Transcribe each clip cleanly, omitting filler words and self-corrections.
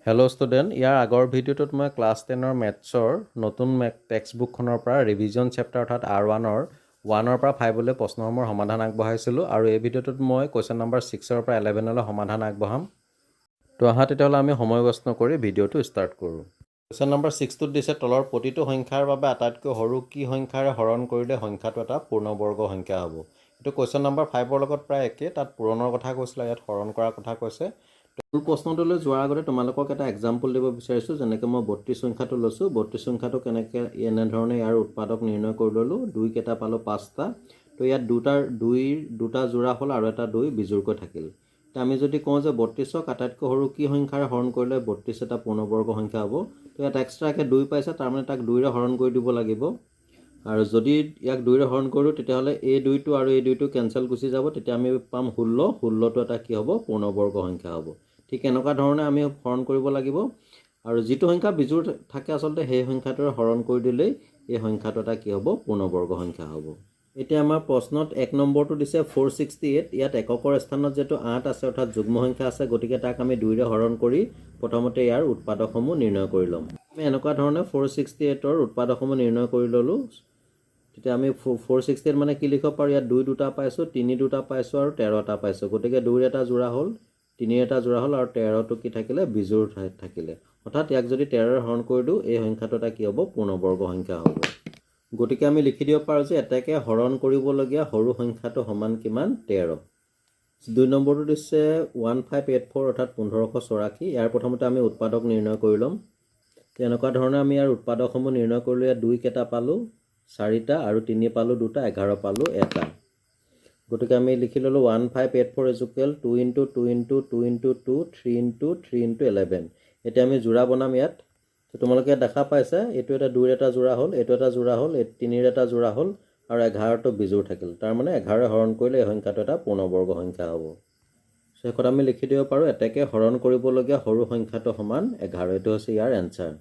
Hello' student, ইয়াৰ আগৰ ভিডিঅ'টোত মই ক্লাছ 10ৰ মেথছৰ নতুন টেক্সটবুকখনৰ পৰা ৰিভিজন চেপ্টাৰ অৰ্থাৎ R1ৰ 1ৰ পৰা 5লৈ প্ৰশ্নসমূহৰ সমাধান আগবঢ়াইছিলোঁ আৰু এই ভিডিঅ'টোত মই কুৱেশ্যন নম্বৰ 6ৰ পৰা 11লৈ সমাধান আগবঢ়াম। তো আহা তেতিয়াহ'লে আমি সময় নষ্ট নকৰি ভিডিঅ'টো ষ্টাৰ্ট কৰোঁ। কুৱেশ্যন নম্বৰ 6টোত দিছে তলৰ প্ৰতিটো সংখ্যাৰ বাবে আটাইতকৈ সৰু কি সংখ্যাৰে হৰণ কৰিলে সংখ্যাটো এটা পূৰ্ণবৰ্গ সংখ্যা হ'ব। এইটো কুৱেশ্যন নম্বৰ 5ৰ লগত প্ৰায় একেই, তাত পূৰণৰ কথা কৈছিলে, ইয়াত হৰণ কৰাৰ কথা কৈছে। মূল প্ৰশ্নটোলৈ যোৱাৰ আগতে তোমালোকক এটা এক্সাম্পল দিব বিচাৰিছোঁ। যেনেকৈ মই 32 সংখ্যাটো লৈছোঁ, 32 সংখ্যাটো কেনেকৈ এনেধৰণে ইয়াৰ উৎপাদক নিৰ্ণয় কৰি ল'লোঁ। 2 কেইটা পালোঁ 5টা, তো ইয়াত দুটা যোৰা হ'ল আৰু এটা 2 বিজোৰকৈ থাকিল। এতিয়া আমি যদি কওঁ যে 32ক আটাইতকৈ সৰু কি সংখ্যাৰে হৰণ কৰিলে 32 এটা পূৰ্ণবৰ্গ সংখ্যা হ'ব, তো ইয়াত এক্সট্ৰাকৈ 2 পাইছে, তাৰমানে তাক 2ৰে হৰণ কৰি দিব লাগিব। আৰু যদি ইয়াক 2ৰে হৰণ কৰোঁ তেতিয়াহ'লে এই 2টো আৰু এই 2টো কেঞ্চেল গুচি যাব, তেতিয়া আমি পাম 16। 16টো এটা কি হ'ব, পূৰ্ণবৰ্গ সংখ্যা হ'ব। ঠিক এনেকুৱা ধৰণে আমি হৰণ কৰিব লাগিব। আৰু যিটো সংখ্যা বিজোৰ থাকে আচলতে সেই সংখ্যাটোৰে হৰণ কৰি দিলেই এই সংখ্যাটো এটা কি হ'ব, পূৰ্ণবৰ্গ সংখ্যা হ'ব। এতিয়া আমাৰ প্ৰশ্নত 1 নম্বৰটো দিছে 468। ইয়াত এককৰ স্থানত যিহেতু 8 আছে অৰ্থাৎ যুগ্ম সংখ্যা আছে, গতিকে তাক আমি 2ৰে হৰণ কৰি প্ৰথমতে ইয়াৰ উৎপাদকসমূহ নিৰ্ণয় কৰি ল'ম। আমি এনেকুৱা ধৰণে 468ৰ উৎপাদকসমূহ নিৰ্ণয় কৰি ল'লোঁ। তেতিয়া আমি 468 মানে কি লিখিব পাৰোঁ, ইয়াত 2 দুটা পাইছোঁ, 3 দুটা পাইছোঁ আৰু 13 এটা পাইছোঁ। গতিকে 2ৰ এটা যোৰা হ'ল, 3ৰ এটা যোৰা হ'ল আৰু 13টো কি থাকিলে, বিজোৰ থাকিলে। অৰ্থাৎ ইয়াক যদি 13ৰে হৰণ কৰি দিওঁ এই সংখ্যাটো এটা কি হ'ব, পূৰ্ণবৰ্গ সংখ্যা হ'ব। গতিকে আমি লিখি দিব পাৰোঁ যে এটাকে হৰণ কৰিবলগীয়া সৰু সংখ্যাটো সমান কিমান, 13। 2 নম্বৰটো দিছে 1584 অৰ্থাৎ 1584। ইয়াৰ প্ৰথমতে আমি উৎপাদক নিৰ্ণয় কৰি ল'ম। এনেকুৱা ধৰণে আমি ইয়াৰ উৎপাদকসমূহ নিৰ্ণয় কৰিলোঁ। ইয়াত 2 কেইটা পালোঁ, 4টা আৰু 3 পালোঁ 2টা, 11 পালোঁ 1টা। গতিকে আমি লিখি ল'লোঁ 1584 = 2 × 2 × 2 × 2 3 × 3 × 11। এতিয়া আমি যোৰা বনাম ইয়াত। তোমালোকে দেখা পাইছা, এইটো এটা 2ৰ এটা যোৰা হ'ল, এইটো এটা যোৰা হ'ল, 3ৰ এটা যোৰা হ'ল আৰু 11টো বিজোৰ থাকিল। তাৰমানে 11ৰে হৰণ কৰিলে এই সংখ্যাটো এটা পূৰ্ণবৰ্গ সংখ্যা হ'ব। শেষত আমি লিখি দিব পাৰোঁ এটাকে হৰণ কৰিবলগীয়া সৰু সংখ্যাটো সমান 11। এইটো হৈছে ইয়াৰ এনচাৰ।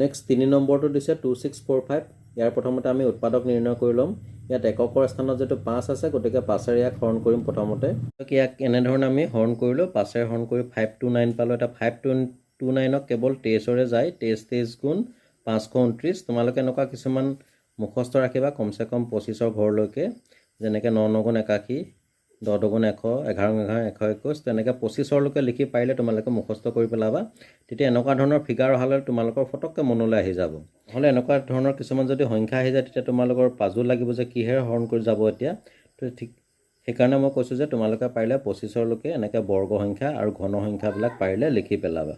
নেক্সট 3 নম্বৰটো দিছে 2645। ইয়াৰ প্ৰথমতে আমি উৎপাদক নিৰ্ণয় কৰি ল'ম। ইয়াত এককৰ স্থানত যিহেতু 5 আছে, গতিকে 5ৰে ইয়াক হৰণ কৰিম প্ৰথমতে। ইয়াক এনেধৰণে আমি হৰণ কৰিলোঁ, 5ৰে হৰণ কৰি 529 পালোঁ। এটা 529ক কেৱল 23ৰে যায়, 23 গুণ 529। তোমালোকে এনেকুৱা কিছুমান মুখস্থ ৰাখিবা, কমচে কম 25ৰ ঘৰলৈকে, যেনেকৈ 9 9 গুণ 81, 10 2 গুণ 100, 11 11 121, তেনেকৈ 25ৰলৈকে লিখি পাৰিলে তোমালোকে মুখস্থ কৰি পেলাবা। তেতিয়া এনেকুৱা ধৰণৰ ফিগাৰ অহালে তোমালোকৰ ফটককৈ মনলৈ আহি যাব। নহ'লে এনেকুৱা ধৰণৰ কিছুমান যদি সংখ্যা আহি যায় তেতিয়া তোমালোকৰ পাজো লাগিব যে কিহেৰে হৰণ কৰি যাব এতিয়া। তো ঠিক সেইকাৰণে মই কৈছোঁ যে তোমালোকে পাৰিলে 25ৰলৈকে এনেকৈ বৰ্গ সংখ্যা আৰু ঘন সংখ্যাবিলাক পাৰিলে লিখি পেলাবা।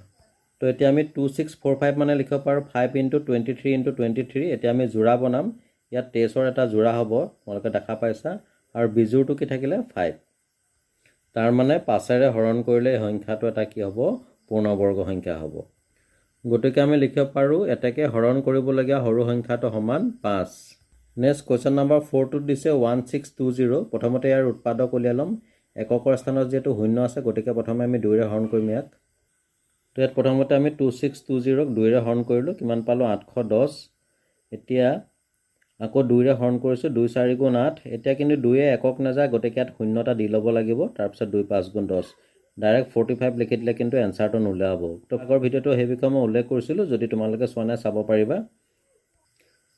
তো এতিয়া আমি 2645 মানে লিখিব পাৰোঁ 5 × 23 × 23। এতিয়া আমি যোৰা বনাম। ইয়াত 23ৰ এটা যোৰা হ'ব, তোমালোকে দেখা পাইছা, আৰু বিজোৰটো কি থাকিলে, 5। তাৰ মানে 5ৰে হৰণ কৰিলে এই সংখ্যাটো এটা কি হ'ব, পূৰ্ণবৰ্গ সংখ্যা হ'ব। গতিকে আমি লিখিব পাৰোঁ এটাকে হৰণ কৰিবলগীয়া সৰু সংখ্যাটো সমান 5। নেক্সট কুৱেশ্যন নম্বৰ 4টোত দিছে 1620। প্ৰথমতে ইয়াৰ উৎপাদক উলিয়াই ল'ম। এককৰ স্থানত যিহেতু 0 আছে, গতিকে প্ৰথমে আমি 2ৰে হৰণ কৰিম ইয়াক। তো ইয়াত প্ৰথমতে আমি 2620ক 2ৰে হৰণ কৰিলোঁ, কিমান পালোঁ, 810। এতিয়া আকৌ 2ৰে হৰণ কৰিছোঁ, 2 4 গুণ 8। এতিয়া কিন্তু 2য়ে একক নাযায়, গতিকে ইয়াত 0 এটা দি ল'ব লাগিব। তাৰপিছত 2 5 গুণ 10। ডাইৰেক্ট 45 লিখি দিলে কিন্তু এনচাৰটো নোলাব। তো আগৰ ভিডিঅ'টো সেই বিষয়ে মই উল্লেখ কৰিছিলোঁ, যদি তোমালোকে চোৱা নাই চাব পাৰিবা।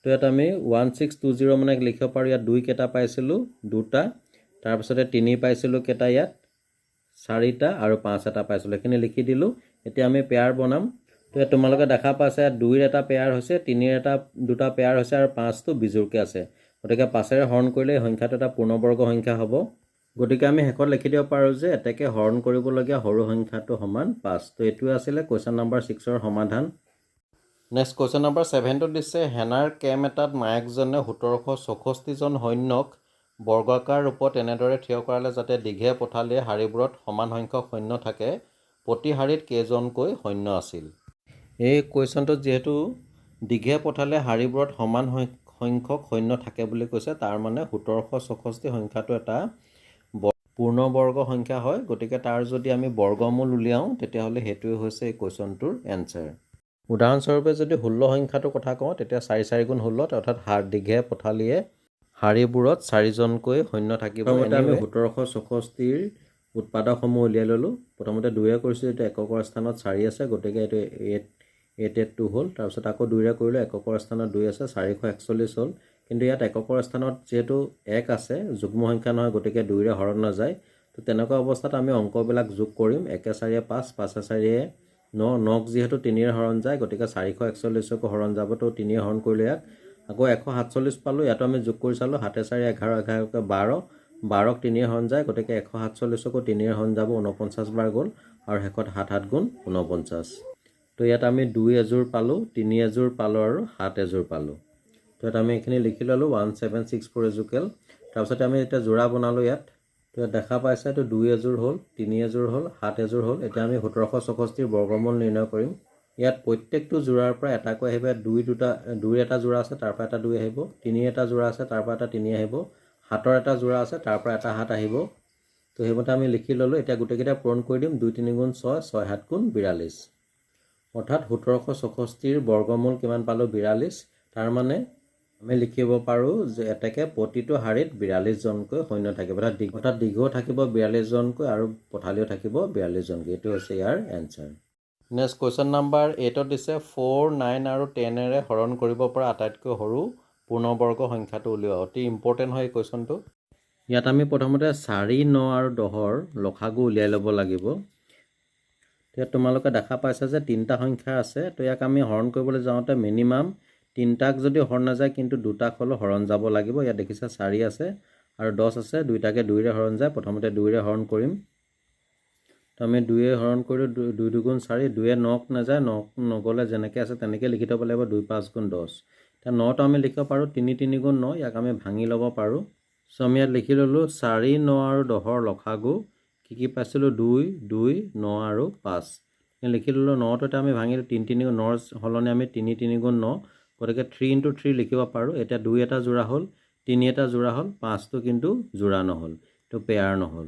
তো ইয়াত আমি 1620 মানে লিখিব পাৰোঁ, ইয়াত 2 কেইটা পাইছিলোঁ, 2টা, তাৰপিছতে 3 পাইছিলোঁ কেইটা, ইয়াত 4টা আৰু 5 এটা পাইছিলোঁ, সেইখিনি লিখি দিলোঁ। এতিয়া আমি পেয়াৰ বনাম। তো ইয়াত তোমালোকে দেখা পাইছা ইয়াত 2ৰ এটা পেয়াৰ হৈছে, 3ৰ দুটা পেয়াৰ হৈছে আৰু 5টো বিজোৰকৈ আছে। গতিকে 5ৰে হৰণ কৰিলে এই সংখ্যাটো এটা পূৰ্ণবৰ্গ সংখ্যা হ'ব। গতিকে আমি শেষত লিখি দিব পাৰোঁ যে এটাকে হৰণ কৰিবলগীয়া সৰু সংখ্যাটো সমান 5। তো এইটোৱে আছিলে কুৱেশ্যন নম্বৰ 6ৰ সমাধান। নেক্সট কুৱেশ্যন নম্বৰ 7টোত দিছে সেনাৰ কেম্প এটাত নায়কজনে 1764জন সৈন্যক বৰ্গাকাৰ ৰূপত এনেদৰে থিয় কৰালে যাতে দীঘে পথালিয়ে শাৰীবোৰত সমান সংখ্যক সৈন্য থাকে। প্ৰতি শাৰীত কেইজনকৈ সৈন্য আছিল। এই কুৱেশ্যনটোত যিহেতু দীঘে পথালিয়ে শাৰীবোৰত সমান সংখ্যক সৈন্য থাকে বুলি কৈছে, তাৰ মানে 1764 সংখ্যাটো এটা পূৰ্ণবৰ্গ সংখ্যা হয়। গতিকে তাৰ যদি আমি বৰ্গমূল উলিয়াওঁ তেতিয়াহ'লে সেইটোৱে হৈছে এই কুৱেশ্যনটোৰ এনচাৰ। উদাহৰণস্বৰূপে যদি 16 সংখ্যাটোৰ কথা কওঁ, তেতিয়া 4 4 গুণ 16, অৰ্থাৎ দীঘে পথালিয়ে শাৰীবোৰত 4জনকৈ সৈন্য থাকিব। আমি 1764ৰ উৎপাদকসমূহ উলিয়াই ল'লোঁ। প্ৰথমতে 2ৰে কৰিছোঁ, এইটো এককৰ স্থানত 4 আছে, গতিকে এইটো 882 হ'ল। তাৰপিছত আকৌ 2ৰে কৰিলোঁ, এককৰ স্থানত 2 আছে, 441 হ'ল। কিন্তু ইয়াত এককৰ স্থানত যিহেতু 1 আছে, যুগ্ম সংখ্যা নহয়, গতিকে 2ৰে হৰণ নাযায়। তো তেনেকুৱা অৱস্থাত আমি অংকবিলাক যোগ কৰিম। 1 × 4 = 5, 5 × 4 = 9, 9ক যিহেতু 3ৰে হৰণ যায়, গতিকে 441কো হৰণ যাব। তো 3ৰে হৰণ কৰিলোঁ ইয়াক। আকৌ 147 পালোঁ, ইয়াতো আমি যোগ কৰি চালোঁ। 7 × 4 = 11, 11কে 12, 12ক 3ৰে হৰণ যায়, গতিকে 147কো 3ৰে হৰণ যাব, 49 বাৰ গ'ল। আৰু শেষত 7 7 গুণ 49। তো ইয়াত আমি 2 এযোৰ পালোঁ, 3 এযোৰ পালোঁ আৰু 7 এযোৰ পালোঁ। তো ইয়াত আমি এইখিনি লিখি ল'লোঁ, 1764 এজুকেল। তাৰপিছত আমি এতিয়া যোৰা বনালোঁ ইয়াত। তো ইয়াত দেখা পাইছে, এইটো 2 এযোৰ হ'ল, 3 এযোৰ হ'ল, 7 এযোৰ হ'ল। এতিয়া আমি 1764 বৰ্গমূল নিৰ্ণয় কৰিম। ইয়াত প্ৰত্যেকটো যোৰাৰ পৰা এটাকৈ আহিব। 2ৰ এটা যোৰা আছে, তাৰ পৰা এটা 2 আহিব। 3ৰ এটা যোৰা আছে, তাৰ পৰা এটা 3 আহিব। 7ৰ এটা যোৰা আছে, তাৰ পৰা এটা 7 আহিব। তো সেইমতে আমি লিখি ল'লোঁ। এতিয়া গোটেইকেইটা পূৰণ কৰি দিম। 2 3 গুণ 6, 6 7 গুণ 42। অৰ্থাৎ 1764 বৰ্গমূল কিমান পালোঁ? 42। তাৰমানে আমি লিখিব পাৰোঁ যে এতেকে প্ৰতিটো শাৰীত 42জনকৈ সৈন্য থাকিব। অৰ্থাৎ দীঘও থাকিব 42জনকৈ আৰু পথালিও থাকিব 42জনকৈ। এইটো হৈছে ইয়াৰ এনচাৰ। নেক্সট কুৱেশ্যন নাম্বাৰ 8ত দিছে 4, 9 আৰু 10ৰে হৰণ কৰিব পৰা আটাইতকৈ সৰু পূৰ্ণবৰ্গ সংখ্যাটো উলিওৱা। অতি ইম্পৰ্টেণ্ট হয় এই কুৱেশ্যনটো। ইয়াত আমি প্ৰথমতে 4, 9 আৰু 10ৰ লসাগু উলিয়াই ল'ব লাগিব। ইয়াত তোমালোকে দেখা পাইছা যে 3টা সংখ্যা আছে। তো ইয়াক আমি হৰণ কৰিবলৈ যাওঁতে মিনিমাম 3টাক যদি হৰণ নাযায়, কিন্তু 2টাক হ'লেও হৰণ যাব লাগিব। ইয়াত দেখিছা 4 আছে আৰু 10 আছে, 2টাকে 2ৰে হৰণ যায়। প্ৰথমতে 2ৰে হৰণ কৰিম। তো আমি 2ৰে হৰণ কৰিলোঁ, 2 2 গুণ 4, 2ৰে 9ক নাযায়, 9ক নগ'লে যেনেকৈ আছে তেনেকৈ লিখি থ'ব লাগিব। 2 5 গুণ 10। এতিয়া 9টো আমি লিখিব পাৰোঁ 3 3 গুণ 9, ইয়াক আমি ভাঙি ল'ব পাৰোঁ। চ' আমি ইয়াত লিখি ল'লোঁ 4, 9 আৰু 10ৰ লসাগু কি পাইছিলোঁ? 2 2 9 আৰু 5। লিখি ল'লোঁ। 9টো এতিয়া আমি ভাঙিলোঁ, 3 3 গুণ 9ৰ সলনি আমি 3 3 গুণ 9, গতিকে 3 × 3 লিখিব পাৰোঁ। এতিয়া 2 এটা যোৰা হ'ল, 3 এটা যোৰা হ'ল, 5টো কিন্তু যোৰা নহ'ল, তো পেয়াৰ নহ'ল।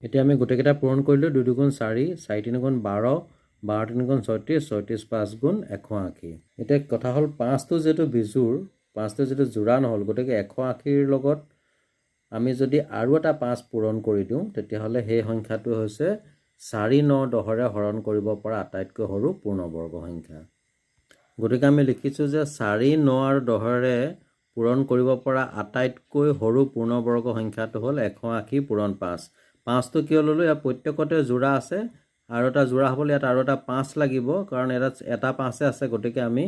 এতিয়া আমি গোটেইকেইটা পূৰণ কৰিলোঁ। 2 2 গুণ 4, 4 3 গুণ 12, 12 3 গুণ 36, 36 5 গুণ 180। এতিয়া কথা হ'ল 5টো যিহেতু বিজোৰ, 5টো যিহেতু যোৰা নহ'ল, গতিকে 180ৰ লগত আমি যদি আৰু এটা 5 পূৰণ কৰি দিওঁ, তেতিয়াহ'লে সেই সংখ্যাটো হৈছে 4, 9, 10ৰে হৰণ কৰিব পৰা আটাইতকৈ সৰু পূৰ্ণবৰ্গ সংখ্যা। গতিকে আমি লিখিছোঁ যে 4, 9 আৰু 10ৰে পূৰণ কৰিব পৰা আটাইতকৈ সৰু পূৰ্ণবৰ্গ সংখ্যাটো হ'ল 180 পূৰণ 5। 5টো কিয় ল'লোঁ? ইয়াত প্ৰত্যেকতে যোৰা আছে, আৰু এটা যোৰা হ'বলৈ ইয়াত আৰু এটা 5 লাগিব, কাৰণ এটা 5 আছে, গতিকে আমি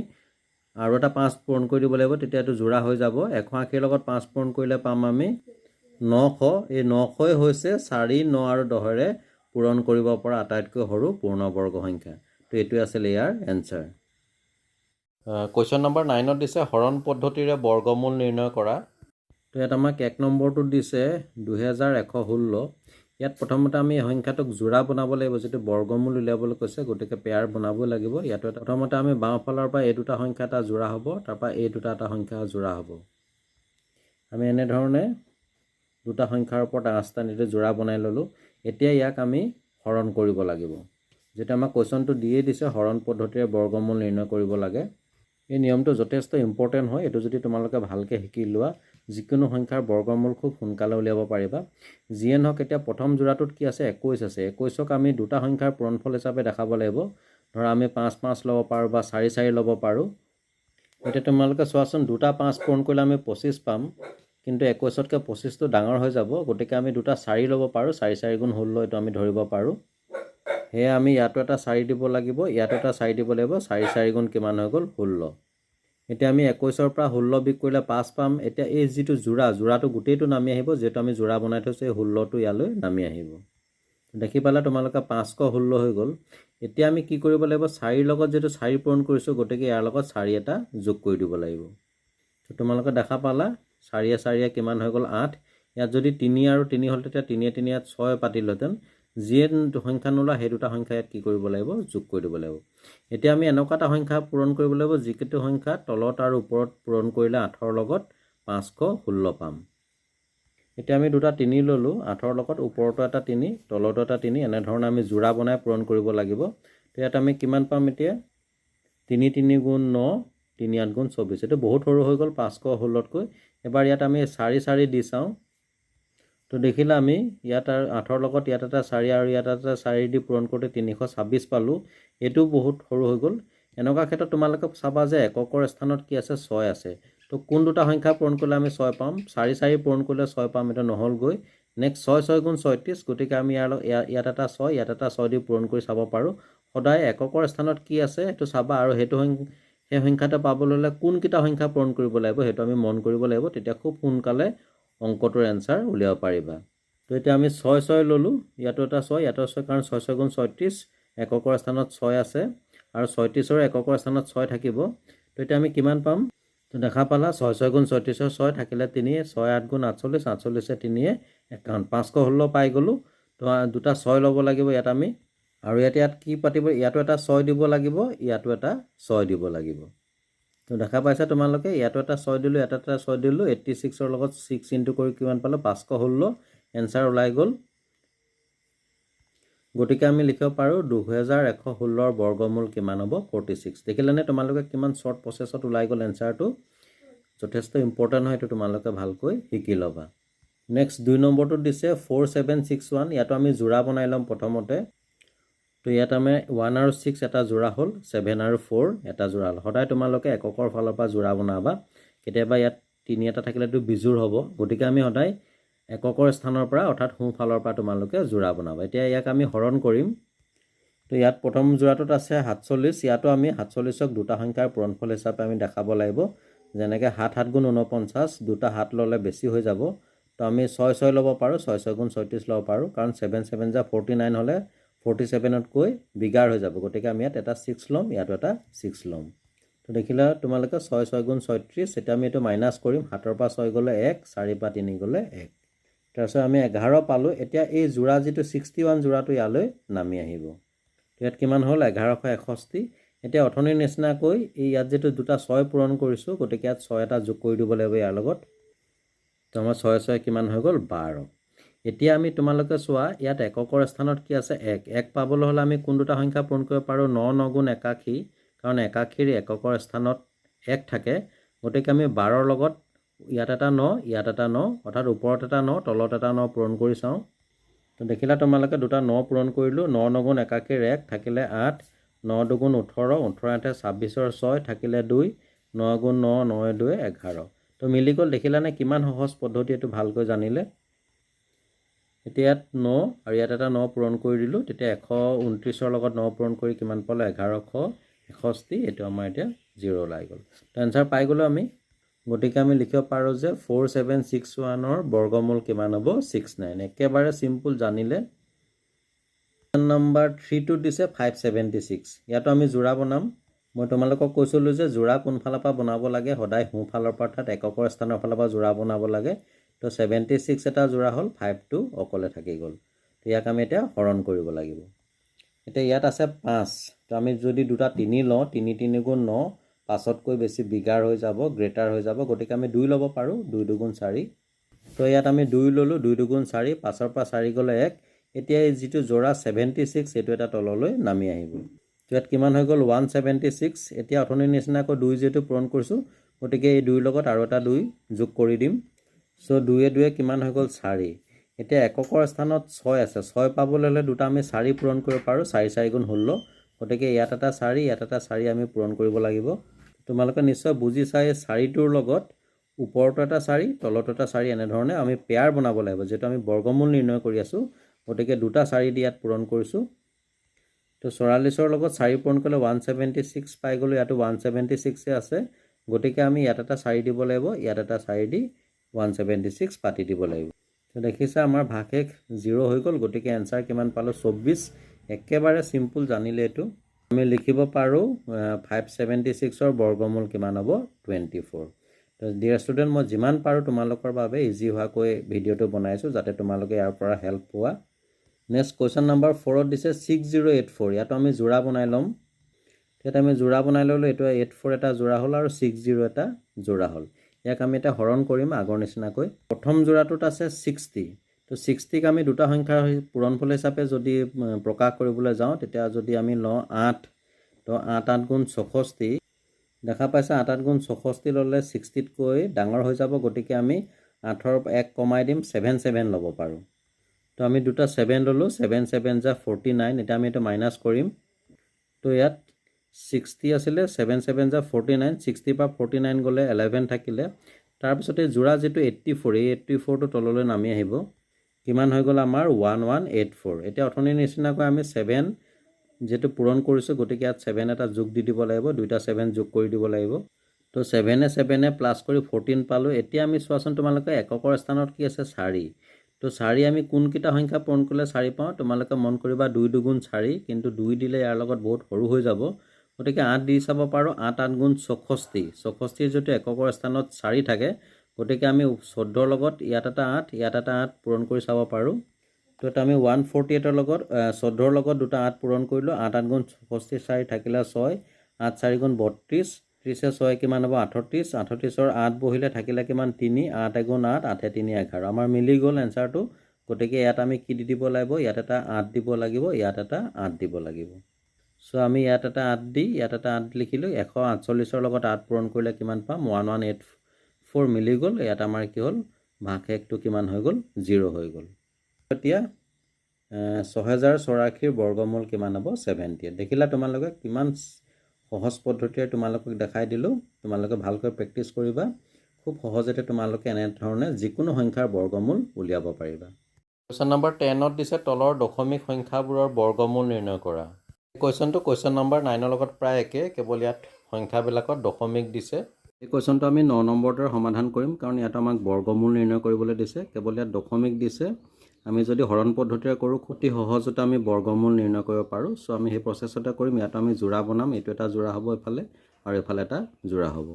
আৰু এটা 5 পূৰণ কৰি দিব লাগিব, তেতিয়া এইটো যোৰা হৈ যাব। 180ৰ লগত 5 পূৰণ কৰিলে পাম আমি 900। এই 900ই হৈছে 4, 9 আৰু 10ৰে পূৰণ কৰিব পৰা আটাইতকৈ সৰু পূৰ্ণবৰ্গ সংখ্যা। তো এইটোৱে আছিলে ইয়াৰ এনচাৰ। কুৱেশ্যন নম্বৰ 9ত দিছে হৰণ পদ্ধতিৰে বৰ্গমূল নিৰ্ণয় কৰা। তো ইয়াত আমাক 1 নম্বৰটোত দিছে 2116। ইয়াত প্ৰথমতে আমি সংখ্যাটোক যোৰা বনাব লাগিব, যিটো বৰ্গমূল উলিয়াবলৈ কৈছে, গতিকে পেয়াৰ বনাব লাগিব। ইয়াত প্ৰথমতে আমি বাওঁফালৰ পৰা এই দুটা সংখ্যা এটা যোৰা হ'ব, তাৰপৰা এই দুটা এটা সংখ্যা যোৰা হ'ব। আমি এনেধৰণে দুটা সংখ্যাৰ ওপৰত আঁচটানিতে যোৰা বনাই ল'লোঁ। এতিয়া ইয়াক আমি হৰণ কৰিব লাগিব। যেতিয়া আমাক কুৱেশ্যনটো দিয়ে দিছে হৰণ পদ্ধতিৰে বৰ্গমূল নিৰ্ণয় কৰিব লাগে, এই নিয়মটো যথেষ্ট ইম্পৰ্টেণ্ট হয়। এইটো যদি তোমালোকে ভালকৈ শিকি লোৱা, যিকোনো সংখ্যাৰ বৰ্গমূল খুব সোনকালে উলিয়াব পাৰিবা। যিয়ে নহওক, এতিয়া প্ৰথম যোৰাটোত কি আছে? 21 আছে। 21ক আমি দুটা সংখ্যাৰ পূৰণফল হিচাপে দেখাব লাগিব। ধৰা আমি 5 5 ল'ব পাৰোঁ বা 4 4 ল'ব পাৰোঁ। এতিয়া তোমালোকে চোৱাচোন, দুটা 5 পূৰণ কৰিলে আমি 25 পাম, কিন্তু 21তকৈ 25টো ডাঙৰ হৈ যাব, গতিকে আমি দুটা 4 ল'ব পাৰোঁ। 4 4 গুণ 16 এইটো আমি ধৰিব পাৰোঁ। সেয়ে আমি ইয়াতো এটা 4 দিব লাগিব, ইয়াতো এটা 4 দিব লাগিব। 4 4 গুণ কিমান হৈ গ'ল? 16। এতিয়া আমি 21ৰ পৰা 16 বিয়োগ কৰিলে 5 পাম। এতিয়া এই যিটো যোৰাটো গোটেইটো নামি আহিব, যিহেতু আমি যোৰা বনাই থৈছোঁ, এই 16টো ইয়ালৈ নামি আহিব। দেখি পালে তোমালোকে 5 × 16 হৈ গ'ল। এতিয়া আমি কি কৰিব লাগিব? 4ৰ লগত যিহেতু 4 পূৰণ কৰিছোঁ, গতিকে ইয়াৰ লগত 4 এটা যোগ কৰি দিব লাগিব। তোমালোকে দেখা পালা 4 4 কিমান হৈ গ'ল? 8। ইয়াত যদি 3 আৰু 3 হ'ল, তেতিয়া 3 3 ইয়াত 6 পাতিলোহেঁতেন। যিয়ে সংখ্যা নোলোৱা সেই দুটা সংখ্যা ইয়াত কি কৰিব লাগিব? যোগ কৰি দিব লাগিব। এতিয়া আমি এনেকুৱা এটা সংখ্যা পূৰণ কৰিব লাগিব, যিকেইটো সংখ্যা তলত আৰু ওপৰত পূৰণ কৰিলে 8ৰ লগত 516 পাম। এতিয়া আমি দুটা 3 ল'লোঁ, 8ৰ লগত ওপৰতো এটা 3, তলতো এটা 3, এনেধৰণে আমি যোৰা বনাই পূৰণ কৰিব লাগিব। তো ইয়াত আমি কিমান পাম? এতিয়া 3 3 গুণ 9, 3 8 গুণ 24। এইটো বহুত সৰু হৈ গ'ল 516তকৈ। এবাৰ ইয়াত আমি 4 4 দি চাওঁ। তো তো দেখিলা আমি ইয়াত আৰু 8ৰ লগত ইয়াত এটা 4 আৰু ইয়াত এটা 4 দি পূৰণ কৰোঁতে 326 পালোঁ। এইটো বহুত সৰু হৈ গ'ল। এনেকুৱা ক্ষেত্ৰত তোমালোকে চাবা যে এককৰ স্থানত কি আছে 6 আছে। তো কোন দুটা সংখ্যা পূৰণ কৰিলে আমি 6 পাম? 4 4 পূৰণ কৰিলে 6 পাম, এটা নহ'লগৈ। নেক্সট 6 6 গুণ 36, গতিকে আমি ইয়াত এটা 6 ইয়াত এটা 6 দি পূৰণ কৰি চাব পাৰোঁ। সদায় এককৰ স্থানত কি আছে সেইটো চাবা, আৰু সেইটো সেই সংখ্যাটো পাবলৈ হ'লে কোনকেইটা সংখ্যা পূৰণ কৰিব লাগিব সেইটো আমি মন কৰিব লাগিব, তেতিয়া খুব সোনকালে অংকটোৰ এনচাৰ উলিয়াব পাৰিবা। তো এতিয়া আমি 6 6 ল'লোঁ, ইয়াতো এটা 6 ইয়াতো 6, কাৰণ 6 6 গুণ 36, এককৰ স্থানত 6 আছে আৰু 36ৰ এককৰ স্থানত 6 থাকিব। তো এতিয়া আমি কিমান পাম? তো দেখা পালা 6 6 গুণ 36ৰ 6 থাকিলে 3, 6 8 গুণ 48, 48 3 51, 516 পাই গ'লোঁ। তো দুটা 6 ল'ব লাগিব ইয়াত আমি, আৰু ইয়াত কি পাতিব? ইয়াতো এটা 6 দিব লাগিব, ইয়াতো এটা 6 দিব লাগিব। তো দেখা পাইছা তোমালোকে, ইয়াতো এটা 6 দিলোঁ, ইয়াত এটা 6 দিলোঁ, 86ৰ লগত 6 ইনটু কৰি কিমান পালোঁ? 516, এনচাৰ ওলাই গ'ল। গতিকে আমি লিখিব পাৰোঁ 2116ৰ বৰ্গমূল কিমান হ'ব? 46। দেখিলেনে তোমালোকে কিমান শ্বৰ্ট প্ৰচেছত ওলাই গ'ল এনচাৰটো? যথেষ্ট ইম্পৰ্টেণ্ট হয়, এইটো তোমালোকে ভালকৈ শিকি ল'বা। নেক্সট 2 নম্বৰটোত দিছে 4761, ইয়াতো আমি যোৰা বনাই ল'ম প্ৰথমতে। তো ইয়াত আমি 1 আৰু 6 এটা যোৰা হ'ল, 7 আৰু 4 এটা যোৰা হ'ল। সদায় তোমালোকে এককৰ ফালৰ পৰা যোৰা বনাবা, কেতিয়াবা ইয়াত 3 এটা থাকিলেতো বিজোৰ হ'ব, গতিকে আমি সদায় এককৰ স্থানৰ পৰা অৰ্থাৎ সোঁফালৰ পৰা তোমালোকে যোৰা বনাবা। এতিয়া ইয়াক আমি হৰণ কৰিম। তো ইয়াত প্ৰথম যোৰাটোত আছে 47, ইয়াতো আমি 47ক দুটা সংখ্যাৰ পূৰণফল হিচাপে আমি দেখাব লাগিব। যেনেকৈ 7 7 গুণ 49, দুটা 7 ল'লে বেছি হৈ যাব, তো আমি 6 6 ল'ব পাৰোঁ, 6 6 গুণ 36 ল'ব পাৰোঁ, কাৰণ 7 7 যা 49 হ'লে 47তকৈ বিগাৰ হৈ যাব, গতিকে আমি ইয়াত এটা 6 ল'ম, ইয়াতো এটা 6 ল'ম। তো দেখিলা তোমালোকে 6 6 গুণ 36, এতিয়া আমি এইটো মাইনাছ কৰিম, 7ৰ পৰা 6 গ'লে 1, 4 পৰা 3 গ'লে 1, তাৰপিছত আমি 11 পালোঁ। এতিয়া এই যোৰা যিটো 61 যোৰাটো ইয়ালৈ নামি আহিব। ইয়াত কিমান হ'ল? 1161। এতিয়া অথনিৰ নিচিনাকৈ এই ইয়াত যিটো দুটা 6 পূৰণ কৰিছোঁ, গতিকে ইয়াত 6 এটা যোগ কৰি দিব লাগিব ইয়াৰ লগত। তো আমাৰ 6 6 কিমান হৈ গ'ল? 12। এতিয়া আমি তোমালোকে চোৱা, ইয়াত এককৰ স্থানত কি আছে? 1 1 পাবলৈ হ'লে আমি কোন দুটা সংখ্যা পূৰণ কৰিব পাৰোঁ? 9 9 গুণ 81, কাৰণ 81ৰ এককৰ স্থানত 1 থাকে, গতিকে আমি 12ৰ লগত ইয়াত এটা 9 ইয়াত এটা 9, অৰ্থাৎ ওপৰত এটা 9 তলত এটা 9 পূৰণ কৰি চাওঁ। তো দেখিলা তোমালোকে দুটা 9 পূৰণ কৰিলোঁ, 9 9 গুণ 81ৰ 1 থাকিলে 8, 9 2 গুণ 18, 18 8 26ৰ 6 থাকিলে 2, 9 গুণ 9 9 2 11। তো মিলি গ'ল। দেখিলানে কিমান সহজ পদ্ধতি, এইটো ভালকৈ জানিলে। এতিয়া ইয়াত 9 আৰু ইয়াত এটা 9 পূৰণ কৰি দিলোঁ, তেতিয়া 129ৰ লগত 9 পূৰণ কৰি কিমান পালোঁ? 1161। এইটো আমাৰ এতিয়া 0 ওলাই গ'ল। তো এনচাৰ পাই গ'লোঁ আমি। গতিকে আমি লিখিব পাৰোঁ যে 4761ৰ বৰ্গমূল কিমান হ'ব? 69। একেবাৰে চিম্পুল, জানিলে। নম্বৰ 3টোত দিছে 576, ইয়াতো আমি যোৰা বনাম। মই তোমালোকক কৈছিলোঁ যে যোৰা কোনফালৰ পৰা বনাব লাগে? সদায় সোঁফালৰ পৰা, অৰ্থাৎ এককৰ স্থানৰ ফালৰ পৰা যোৰা বনাব লাগে। তো 76 এটা যোৰা হ'ল, 5টো অকলে থাকি গ'ল। তো ইয়াক আমি এতিয়া হৰণ কৰিব লাগিব। এতিয়া ইয়াত আছে 5, তো আমি যদি দুটা 3 লওঁ, 3 3 গুণ 9, 5তকৈ বেছি বিগাৰ হৈ যাব, গ্ৰেটাৰ হৈ যাব, গতিকে আমি 2 ল'ব পাৰোঁ, 2 2 গুণ 4। তো ইয়াত আমি 2 ল'লোঁ, 2 2 গুণ 4, 5ৰ পৰা 4 গ'লে 1। এতিয়া এই যিটো যোৰা 76, এইটো এটা তললৈ নামি আহিব। তো ইয়াত কিমান হৈ গ'ল? 176। এতিয়া অথনিৰ নিচিনাকৈ 2 যিহেতু পূৰণ কৰিছোঁ, গতিকে এই 2ৰ লগত আৰু এটা 2 যোগ কৰি দিম। চ' 2 2 কিমান হৈ গ'ল? 4। এতিয়া এককৰ স্থানত 6 আছে, 6 পাবলৈ হ'লে দুটা আমি 4 পূৰণ কৰিব পাৰোঁ, 4 4 গুণ 16, গতিকে ইয়াত এটা 4 ইয়াত এটা 4 আমি পূৰণ কৰিব লাগিব। তোমালোকে নিশ্চয় বুজিছা, এই 4টোৰ লগত ওপৰতো এটা 4 তলতো এটা 4, এনেধৰণে আমি পেয়াৰ বনাব লাগিব, যিহেতু আমি বৰ্গমূল নিৰ্ণয় কৰি আছোঁ, গতিকে দুটা 4 দি ইয়াত পূৰণ কৰিছোঁ। তো 44ৰ লগত 4 পূৰণ কৰিলে 176 পাই গ'লোঁ, ইয়াতো 176 আছে, গতিকে আমি ইয়াত এটা 4 দিব লাগিব, ইয়াত এটা 4 দি 176 পাতি দিব লাগিব। তো দেখিছা আমাৰ ভাগশেষ 0 হৈ গ'ল, গতিকে এনচাৰ কিমান পালোঁ? 24। একেবাৰে চিম্পুল, জানিলে এইটো। আমি লিখিব পাৰোঁ 576ৰ বৰ্গমূল কিমান হ'ব? 24। তো ডিয়াৰ ষ্টুডেণ্ট, মই যিমান পাৰোঁ তোমালোকৰ বাবে ইজি হোৱাকৈ ভিডিঅ'টো বনাইছোঁ, যাতে তোমালোকে ইয়াৰ পৰা হেল্প পোৱা। নেক্সট কুৱেশ্যন নম্বৰ 4ত দিছে 6084, ইয়াতো আমি যোৰা বনাই ল'ম। ইয়াত আমি যোৰা বনাই ল'লোঁ, এইটো 84 এটা যোৰা হ'ল আৰু 60 এটা যোৰা হ'ল। ইয়াক আমি এতিয়া হৰণ কৰিম আগৰ নিচিনাকৈ। প্ৰথম যোৰাটোত আছে 60, তো 60ক আমি দুটা সংখ্যাৰ পূৰণফল হিচাপে যদি প্ৰকাশ কৰিবলৈ যাওঁ, তেতিয়া যদি আমি লওঁ 8, তো 8 8 গুণ 64, দেখা পাইছা 8 8 গুণ 64 ল'লে 60তকৈ ডাঙৰ হৈ যাব, গতিকে আমি 8ৰ 1 কমাই দিম 7 7 ল'ব পাৰোঁ। তো আমি দুটা 7 ল'লোঁ, 7 7 যা 49, এতিয়া আমি এইটো মাইনাছ কৰিম। তো ইয়াত 60 আছিলে, 7 7 যা 49, 60 পৰা 49 গ'লে 11 থাকিলে। তাৰপিছতে যোৰা যিটো 84, এই 84টো তললৈ নামি আহিব। কিমান হৈ গ'ল আমাৰ 1184। এতিয়া অথনিৰ নিচিনাকৈ আমি 7 যিহেতু পূৰণ কৰিছোঁ, গতিকে ইয়াত 7 এটা যোগ দি দিব লাগিব, দুইটা 7 যোগ কৰি দিব লাগিব। তো 7 7 প্লাছ কৰি 14 পালোঁ। এতিয়া আমি চোৱাচোন তোমালোকে এককৰ স্থানত কি আছে 4। তো 4 আমি কোনকেইটা সংখ্যা পূৰণ কৰিলে 4 পাওঁ, তোমালোকে মন কৰিবা 2 2 4, কিন্তু 2 দিলে ইয়াৰ লগত বহুত সৰু হৈ যাব, গতিকে 8 দি চাব পাৰোঁ। 8 8 গুণ 64, 64 যদি এককৰ স্থানত 4 থাকে, গতিকে আমি 14ৰ লগত ইয়াত এটা 8, ইয়াত এটা 8 পূৰণ কৰি চাব পাৰোঁ। তো এটা আমি 148ৰ লগত 14ৰ লগত দুটা 8 পূৰণ কৰিলোঁ। 8 8 গুণ 64, 4 থাকিলে 6, 8 4 গুণ 32, 30 6 কিমান হ'ব 38, 38ৰ 8 বহিলে থাকিলে কিমান 3, 8 গুণ 8, 8 3 11। আমাৰ মিলি গ'ল এনচাৰটো। গতিকে ইয়াত আমি কি দি দিব লাগিব, ইয়াত এটা 8 দিব লাগিব, ইয়াত এটা 8 দিব লাগিব। চ' আমি ইয়াত এটা 8 দি ইয়াত এটা 8 লিখিলোঁ। 148ৰ লগত 8 পূৰণ কৰিলে কিমান পাম 1184 মিলি গ'ল। ইয়াত আমাৰ কি হ'ল ভাগশেষটো কিমান হৈ গ'ল 0 হৈ গ'ল। এতিয়া 6084ৰ বৰ্গমূল কিমান হ'ব 70। দেখিলা তোমালোকে কিমান সহজ পদ্ধতিৰে তোমালোকক দেখাই দিলোঁ। তোমালোকে ভালকৈ প্ৰেক্টিছ কৰিবা, খুব সহজতে তোমালোকে এনেধৰণে যিকোনো সংখ্যাৰ বৰ্গমূল উলিয়াব পাৰিবা। কুৱেশ্যন নম্বৰ 10ত দিছে তলৰ দশমিক সংখ্যাবোৰৰ বৰ্গমূল নিৰ্ণয় কৰা। কুৱেশ্যনটো কুৱেশ্যন নম্বৰ 9ৰ লগত প্ৰায় একে, কেৱল ইয়াত সংখ্যাবিলাকত দশমিক দিছে। এই কুৱেশ্যনটো আমি 9 নম্বৰটোৰ সমাধান কৰিম, কাৰণ ইয়াত আমাক বৰ্গমূল নিৰ্ণয় কৰিবলৈ দিছে, কেৱল ইয়াত দশমিক দিছে। আমি যদি হৰণ পদ্ধতিৰে কৰোঁ অতি সহজতে আমি বৰ্গমূল নিৰ্ণয় কৰিব পাৰোঁ। চ' আমি সেই প্ৰচেছতে কৰিম। ইয়াত আমি যোৰা বনাম, এইটো এটা যোৰা হ'ব এফালে আৰু এফালে এটা যোৰা হ'ব।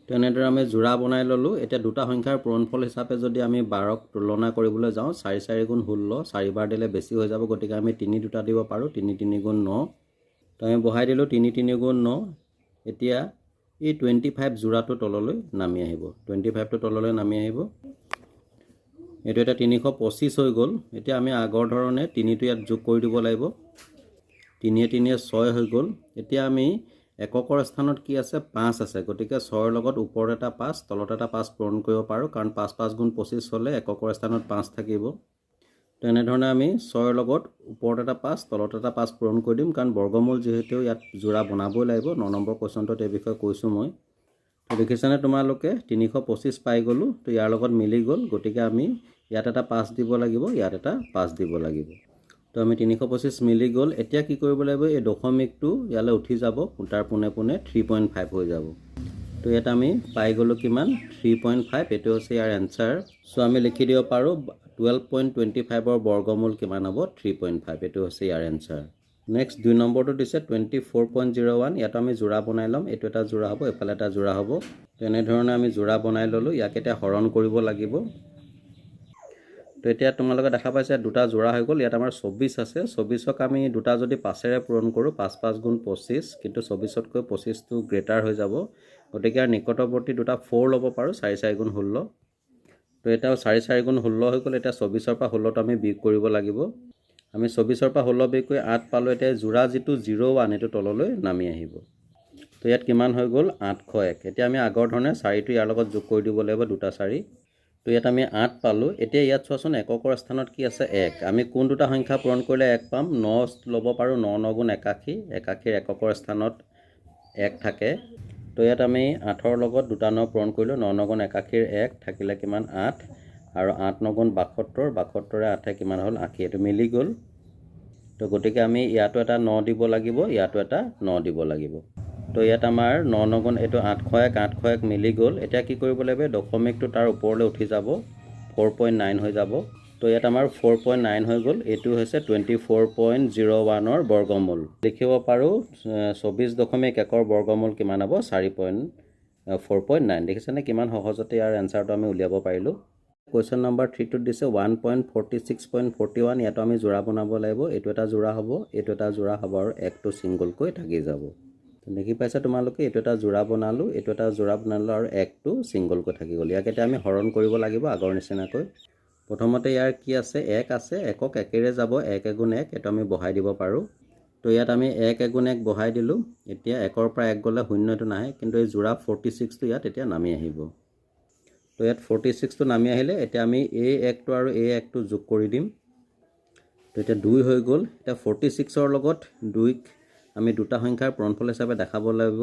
তেনেদৰে আমি যোৰা বনাই ল'লোঁ। এতিয়া দুটা সংখ্যাৰ পূৰণফল হিচাপে যদি আমি 12ক তুলনা কৰিবলৈ যাওঁ, 4 4 গুণ 16, 4 বাৰ দিলে বেছি হৈ যাব, গতিকে আমি 3 দুটা দিব পাৰোঁ, 3 3 গুণ 9। তো আমি বহাই দিলোঁ 3 3 গুণ 9। এতিয়া এই 25 যোৰাটো তললৈ নামি আহিব, 25টো তললৈ নামি আহিব। এইটো এটা 325 হৈ গ'ল। এতিয়া আমি আগৰ ধৰণে 3টো ইয়াত যোগ কৰি দিব লাগিব, 3 3 6 হৈ গ'ল। এতিয়া আমি এককৰ স্থানত কি আছে 5 আছে, গতিকে 6ৰ লগত ওপৰত এটা 5 তলত এটা 5 পূৰণ কৰিব পাৰোঁ, কাৰণ 5 5 গুণ 25 হ'লে এককৰ স্থানত 5 থাকিব। তো এনেধৰণে আমি 6ৰ লগত ওপৰত এটা 5 তলত এটা 5 পূৰণ কৰি দিম, কাৰণ বৰ্গমূল যিহেতু ইয়াত যোৰা বনাবই লাগিব। 9 নম্বৰ কুৱেশ্যনটোত এই বিষয়ে কৈছোঁ মই। তো দেখিছানে তোমালোকে 325 পাই গ'লোঁ। তো ইয়াৰ লগত মিলি গ'ল, গতিকে আমি ইয়াত এটা 5 দিব লাগিব, ইয়াত এটা 5 দিব লাগিব। তো আমি 325 মিলি গ'ল। এতিয়া কি কৰিব লাগিব, এই দশমিকটো ইয়ালৈ উঠি যাব, তাৰ পোনে পোনে 3.5 হৈ যাব। তো ইয়াত আমি পাই গ'লোঁ কিমান 3.5, এইটো হৈছে ইয়াৰ এনচাৰ। চ' আমি লিখি দিব পাৰোঁ 12.25ৰ বৰ্গমূল কিমান হ'ব 3.5, এইটো হৈছে ইয়াৰ এনচাৰ। নেক্সট 2 নম্বৰটো দিছে 24.01, ইয়াত আমি যোৰা বনাই ল'ম, এইটো এটা যোৰা হ'ব, এইফালে এটা যোৰা হ'ব। তেনেধৰণে আমি যোৰা বনাই ল'লোঁ। ইয়াক এতিয়া হৰণ কৰিব লাগিব। তো এতিয়া তোমালোকে দেখা পাইছে দুটা যোৰা হৈ গ'ল। ইয়াত আমাৰ 24 আছে, 24ক আমি দুটা যদি 5ৰে পূৰণ কৰোঁ, 5 5 গুণ 25, কিন্তু 24তকৈ 25টো গ্ৰেটাৰ হৈ যাব, গতিকে ইয়াৰ নিকটৱৰ্তী দুটা 4 ল'ব পাৰোঁ, 4 4 গুণ 16। তো এতিয়াও 4 4 গুণ 16 হৈ গ'ল। এতিয়া 24ৰ পৰা 16টো আমি বিয়োগ কৰিব লাগিব। আমি 24ৰ পৰা 16 বিয়োগ কৰি 8 পালোঁ। এতিয়া যোৰা যিটো 01 এইটো তললৈ নামি আহিব। তো ইয়াত কিমান হৈ গ'ল 801। এতিয়া আমি আগৰ ধৰণে 4টো ইয়াৰ লগত যোগ কৰি দিব লাগিব, দুটা 4। তো ইয়াত আমি 8 পালোঁ। এতিয়া ইয়াত চোৱাচোন এককৰ স্থানত কি আছে 1। আমি কোন দুটা সংখ্যা পূৰণ কৰিলে 1 পাম, 9 ল'ব পাৰোঁ, 9 9 গুণ 81, 81ৰ এককৰ স্থানত 1 থাকে। তো ইয়াত আমি 8ৰ লগত দুটা 9 পূৰণ কৰিলোঁ, 9 9 গুণ 81ৰ 1 থাকিলে কিমান 8, আৰু 8 9 গুণ 72, 72ৰে 8 কিমান হ'ল 80, এইটো মিলি গ'ল। তো গতিকে আমি ইয়াতো এটা 9 দিব লাগিব, ইয়াতো এটা 9 দিব লাগিব। তো ইয়াত আমাৰ 9 9 গুণ এইটো 801, 801 মিলি গ'ল। এতিয়া কি কৰিব লাগিব, দশমিকটো তাৰ ওপৰলৈ উঠি যাব, 4.9 হৈ যাব। তো ইয়াত আমাৰ 4.9 হৈ গ'ল। এইটো হৈছে 24.01ৰ বৰ্গমূল। লিখিব পাৰোঁ 24.1ৰ বৰ্গমূল কিমান হ'ব 4.9। দেখিছেনে কিমান সহজতে ইয়াৰ এনচাৰটো আমি উলিয়াব পাৰিলোঁ। কুৱেশ্যন নম্বৰ 3টোত দিছে 1.46.41, ইয়াতো আমি যোৰা বনাব লাগিব। এইটো এটা যোৰা হ'ব, এইটো এটা যোৰা হ'ব, আৰু একটো ছিংগলকৈ থাকি যাব। দেখি পাইছা তোমালোকে, এইটো এটা যোৰা বনালোঁ, এইটো এটা যোৰা বনালোঁ, আৰু একটো ছিংগলকৈ থাকি গ'ল। ইয়াক এতিয়া আমি হৰণ কৰিব লাগিব আগৰ নিচিনাকৈ। প্ৰথমতে ইয়াৰ কি আছে 1 আছে, 1ক 1ৰে যাব, 1 গুণ 1, এইটো আমি বহাই দিব পাৰোঁ। তো ইয়াত আমি 1 গুণ 1 বহাই দিলোঁ। এতিয়া 1ৰ পৰা 1 গ'লে শূন্যটো নাহে, কিন্তু এই যোৰা 46টো ইয়াত এতিয়া নামি আহিব। তো ইয়াত 46টো নামি আহিলে এতিয়া আমি A1টো আৰু A1টো যোগ কৰি দিম। তো এতিয়া 2 হৈ গ'ল। এতিয়া 46ৰ লগত 2ক আমি দুটা সংখ্যাৰ পূৰণফল হিচাপে দেখাব লাগিব।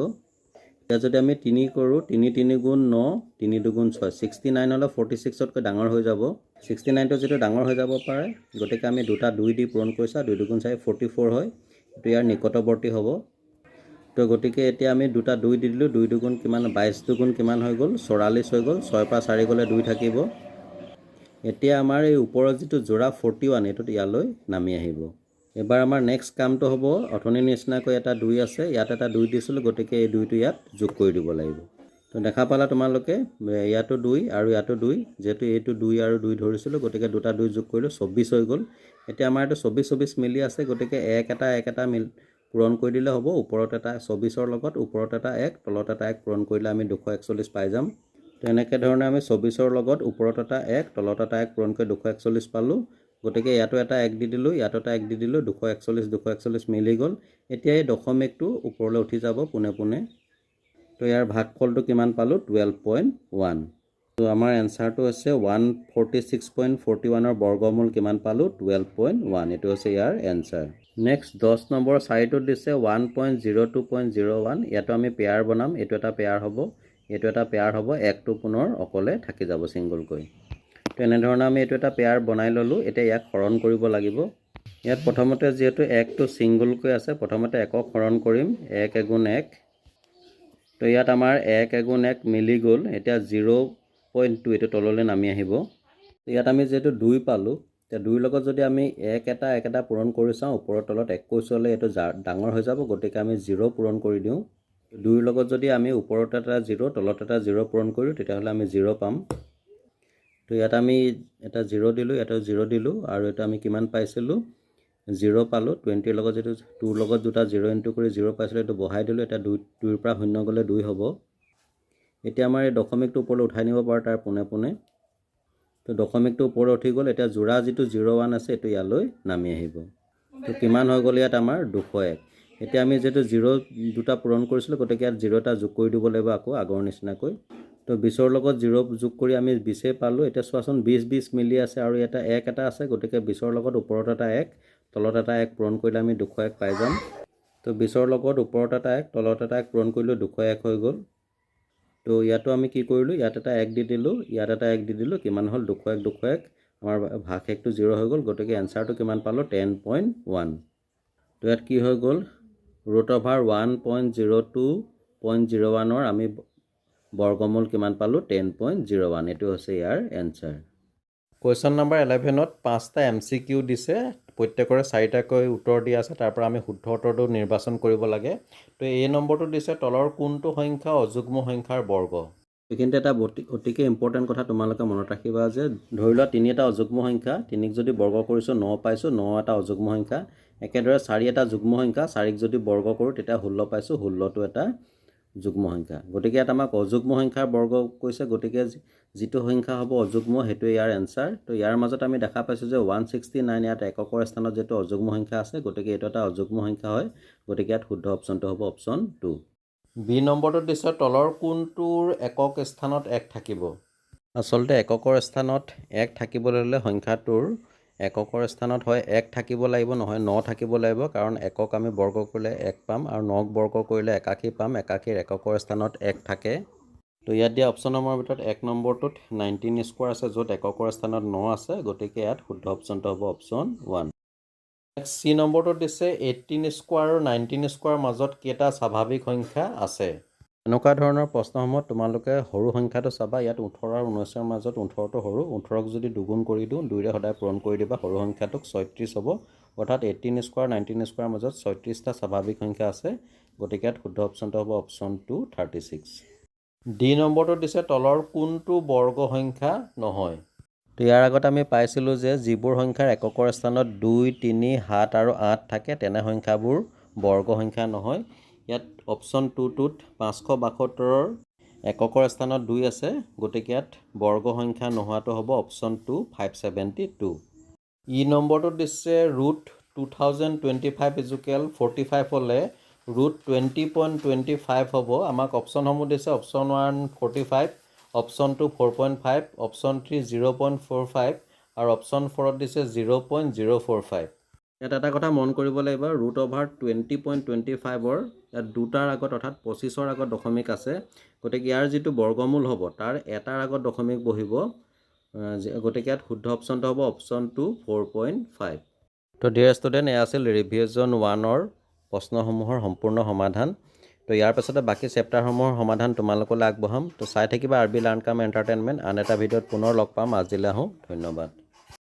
এতিয়া যদি আমি 3 কৰোঁ 3 3 গুণ 9 3 2 গুণ 6 69 হ'লে 46তকৈ ডাঙৰ হৈ যাব। 69টো যিটো ডাঙৰ হৈ যাব পাৰে গতিকে আমি দুটা 2 দি পূৰণ কৰিছা 2 2 গুণ 4 44 হয়। এইটো ইয়াৰ নিকটৱৰ্তী হ'ব। তো গতিকে এতিয়া আমি দুটা 2 দি দিলোঁ 2 2 গুণ কিমান 22 2 গুণ কিমান হৈ গ'ল 44 হৈ গ'ল। 6 পৰা 4 গ'লে 2 থাকিব। এতিয়া আমাৰ এই ওপৰৰ যিটো যোৰা 41 এইটোত ইয়ালৈ নামি আহিব। এবাৰ আমাৰ নেক্সট কামটো হ'ব অথনিৰ নিচিনাকৈ এটা 2 আছে ইয়াত এটা 2 দিছিলোঁ গতিকে এই 2টো ইয়াত যোগ কৰি দিব লাগিব। তো দেখা পালা তোমালোকে ইয়াতো 2 আৰু ইয়াতো 2 যেহেতু এইটো 2 আৰু 2 ধৰিছিলোঁ গতিকে দুটা 2 যোগ কৰিলোঁ 24 হৈ গ'ল। এতিয়া আমাৰ এইটো 24 24 মিলি আছে গতিকে এক এটা পূৰণ কৰি দিলে হ'ব। ওপৰত এটা 24ৰ লগত ওপৰত এটা 1 তলত এটা 1 পূৰণ কৰিলে আমি 241 পাই যাম। তো এনেকৈ ধৰণে আমি 24ৰ লগত ওপৰত এটা 1 তলত এটা 1 পূৰণ কৰি 241 পালোঁ। গতিকে ইয়াতো এটা 1 দি দিলোঁ ইয়াতো এটা 1 দি দিলোঁ 241 মিলি গ'ল। এতিয়া এই দশমিকটো ওপৰলৈ উঠি যাব পোনে পোনে। তো ইয়াৰ ভাগফলটো কিমান পালোঁ 12.1। তো আমাৰ এনচাৰটো হৈছে 146.41ৰ বৰ্গমূল কিমান পালোঁ 12.1। এইটো হৈছে ইয়াৰ এনচাৰ। নেক্সট 10 নম্বৰ 4টোত দিছে 1.02.01। ইয়াতো আমি পেয়াৰ বনাম। এইটো এটা পেয়াৰ হ'ব এইটো এটা পেয়াৰ হ'ব 1টো পুনৰ অকলে থাকি যাব ছিংগলকৈ। তো এনেধৰণে আমি এইটো এটা পেয়াৰ বনাই ল'লোঁ। এতিয়া ইয়াক হৰণ কৰিব লাগিব। ইয়াত প্ৰথমতে যিহেতু 1টো ছিংগলকৈ আছে প্ৰথমতে 1ক হৰণ কৰিম 1 এগুণ 1। তো ইয়াত আমাৰ 1 এগুণ 1 মিলি গ'ল। এতিয়া 0.2 এইটো তললৈ নামি আহিব। ইয়াত আমি যিহেতু 2 পালোঁ এতিয়া 2ৰ লগত যদি আমি 1 এটা পূৰণ কৰি চাওঁ ওপৰৰ তলত 21 হ'লে এইটো ডাঙৰ হৈ যাব গতিকে আমি 0 পূৰণ কৰি দিওঁ। 2ৰ লগত যদি আমি ওপৰত এটা 0 তলত এটা 0 পূৰণ কৰোঁ তেতিয়াহ'লে আমি 0 পাম। তো ইয়াত আমি এটা 0 দিলোঁ ইয়াতো 0 দিলোঁ আৰু এটা আমি কিমান পাইছিলোঁ 0 পালোঁ। 20ৰ লগত যিটো 2ৰ লগত দুটা 0 ইনটু কৰি 0 পাইছিলোঁ এইটো বহাই দিলোঁ। এতিয়া 2ৰ পৰা 0 গ'লে 2 হ'ব। এতিয়া আমাৰ এই দশমিকটো ওপৰলৈ উঠাই নিব পাৰোঁ তাৰ পোনে পোনে। তো দশমিকটো ওপৰলৈ উঠি গ'ল। এতিয়া যোৰা যিটো 01 আছে এইটো ইয়ালৈ নামি আহিব। তো কিমান হৈ গ'ল ইয়াত আমাৰ 201। এতিয়া আমি যিহেতু 0 দুটা পূৰণ কৰিছিলোঁ গতিকে ইয়াত 0 এটা যোগ কৰি দিব লাগিব আকৌ আগৰ নিচিনাকৈ। তো 20ৰ লগত 0 যোগ কৰি আমি 20 পালোঁ। এতিয়া চোৱাচোন 20 মিলি আছে আৰু এটা 1 এটা আছে গতিকে 20ৰ লগত ওপৰত এটা 1 তলত এটা 1 পূৰণ কৰিলে আমি 201 পাই যাম। তো 20ৰ লগত ওপৰত এটা 1 তলত এটা 1 পূৰণ কৰিলোঁ 201 হৈ গ'ল। তো ইয়াতো আমি কি কৰিলোঁ ইয়াত এটা 1 দি দিলোঁ ইয়াত এটা 1 দি দিলোঁ কিমান হ'ল 201 আমাৰ ভাগশেষটো 0 হৈ গ'ল গতিকে এনচাৰটো কিমান পালোঁ 10.1। তো ইয়াত কি হৈ গ'ল √1.02.01ৰ আমি বৰ্গমূল কিমান পালোঁ 10.01। এইটো হৈছে ইয়াৰ এনচাৰ। কুৱেশ্যন নম্বৰ 11ত 5টা MCQ দিছে প্ৰত্যেকৰে 4টাকৈ উত্তৰ দিয়া আছে তাৰ পৰা আমি শুদ্ধ উত্তৰটো নিৰ্বাচন কৰিব লাগে। তো এই নম্বৰটো দিছে তলৰ কোনটো সংখ্যা অযুগ্ম সংখ্যাৰ বৰ্গ। এইখিনিতে এটা অতিকে ইম্পৰ্টেণ্ট কথা তোমালোকে মনত ৰাখিবা যে ধৰি লোৱা 3 এটা অযুগ্ম সংখ্যা 3ক যদি বৰ্গ কৰিছোঁ 9 পাইছোঁ 9 এটা অযুগ্ম সংখ্যা। একেদৰে 4 এটা যুগ্ম সংখ্যা 4ক যদি বৰ্গ কৰোঁ তেতিয়া 16 পাইছোঁ 16টো এটা যুগ্ম সংখ্যা। গতিকে ইয়াত আমাক অযুগ্ম সংখ্যাৰ বৰ্গ কৈছে গতিকে যিটো সংখ্যা হ'ব অযুগ্ম সেইটোৱে ইয়াৰ এনচাৰ। তো ইয়াৰ মাজত আমি দেখা পাইছোঁ যে 169 ইয়াত এককৰ স্থানত যিটো অযুগ্ম সংখ্যা আছে গতিকে এইটো এটা অযুগ্ম সংখ্যা হয় গতিকে ইয়াত শুদ্ধ অপশ্যনটো হ'ব অপশ্যন 2। বি নম্বৰটোত দিছে তলৰ কোনটোৰ একক স্থানত 1 থাকিব। আচলতে এককৰ স্থানত 1 থাকিবলৈ হ'লে সংখ্যাটোৰ এককৰ স্থানত হয় 1 থাকিব লাগিব নহয় 9 থাকিব লাগিব কাৰণ একক আমি বৰ্গ কৰিলে 1 পাম আৰু 9ক বৰ্গ কৰিলে একাশী পাম। একাশীৰ এককৰ স্থানত 1 থাকে। তো ইয়াত দিয়া অপশ্যনসমূহৰ ভিতৰত 1 নম্বৰটোত 19 স্কোৱাৰ আছে য'ত এককৰ স্থানত 9 আছে গতিকে ইয়াত শুদ্ধ অপশ্যনটো হ'ব অপশ্যন 1। চি নম্বৰটোত দিছে 18 স্কোৱাৰ আৰু 19 স্কোৱাৰ মাজত কেইটা স্বাভাৱিক সংখ্যা আছে। এনেকুৱা ধৰণৰ প্ৰশ্নসমূহত তোমালোকে সৰু সংখ্যাটো চাবা। ইয়াত 18 আৰু 19ৰ মাজত 18টো সৰু 18ক যদি দুগুণ কৰি দিওঁ 2ৰে সদায় পূৰণ কৰি দিবা সৰু সংখ্যাটোক 36 হ'ব। অৰ্থাৎ 18 স্কোৱাৰ 19 স্কোৱাৰ মাজত 36টা স্বাভাৱিক সংখ্যা আছে গতিকে ইয়াত শুদ্ধ অপশ্যনটো হ'ব অপশ্যন 2 36। ডি নম্বৰটো দিছে তলৰ কোনটো বৰ্গ সংখ্যা নহয়। তো ইয়াৰ আগত আমি পাইছিলোঁ যে যিবোৰ সংখ্যাৰ এককৰ স্থানত 2 3 7 আৰু 8 থাকে তেনে সংখ্যাবোৰ বৰ্গ সংখ্যা নহয়। ইয়াত অপশ্যন 2টোত 572ৰ এককৰ স্থানত 2 আছে গতিকে ইয়াত বৰ্গ সংখ্যা নোহোৱাটো হ'ব অপশ্যন 2 572। ই নম্বৰটোত দিছে √2025 = 45 হ'লে √20.25 হ'ব। আমাক অপশ্যনসমূহ দিছে অপশ্যন 1 45 অপশ্যন 2 4.5, অপশ্যন 3 0.45 আৰু অপশ্যন 4ত দিছে 0.045। ইয়াত এটা কথা মন কৰিব লাগিব, √20.25ৰ ইয়াত দুটাৰ আগত অৰ্থাৎ 25ৰ আগত দশমিক আছে, গতিকে ইয়াৰ যিটো বৰ্গমূল হ'ব তাৰ এটাৰ আগত দশমিক বহিব, গতিকে ইয়াত শুদ্ধ অপশ্যনটো হ'ব অপশ্যন 2 4.5। তো ডিয়াৰ ষ্টুডেণ্ট, এয়া আছিল ৰিভিজন 1ৰ প্ৰশ্নসমূহৰ সম্পূৰ্ণ সমাধান। তো ইয়াৰ পাছতে বাকী চেপ্টাৰসমূহৰ সমাধান তোমালোকলৈ আগবঢ়াম। তো চাই থাকিবা RB লাৰ্ণ কাম এণ্টাৰটেইনমেণ্ট। আন এটা ভিডিঅ'ত পুনৰ লগ পাম। আজিলৈ আহোঁ, ধন্যবাদ।